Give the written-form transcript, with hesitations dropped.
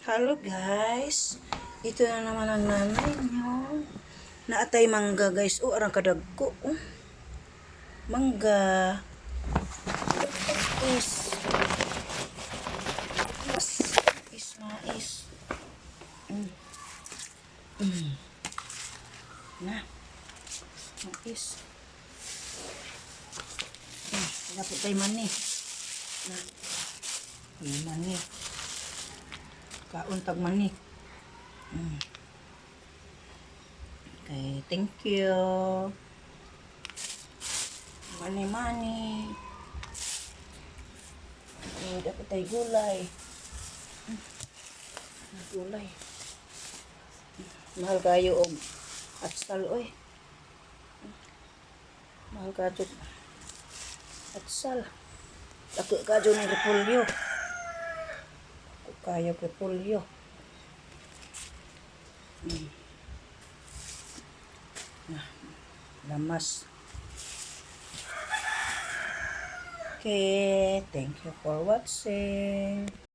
Hello guys, ito na naman ang nanay nyo. Naatay mangga guys. Arang kadagko. Mangga. Mais. Mais. Na. Mais. Dapat tayo mani. Na. Mani. Kauntag mani. Okay, thank you. Mani. Okay, dapat tayo gulay. Gulay. Mahal kayo og atsal oy. Mahal kayo atsal. Ako kayo ng repolyo. Ako kayo repolyo. Lamas. Okay, thank you for watching.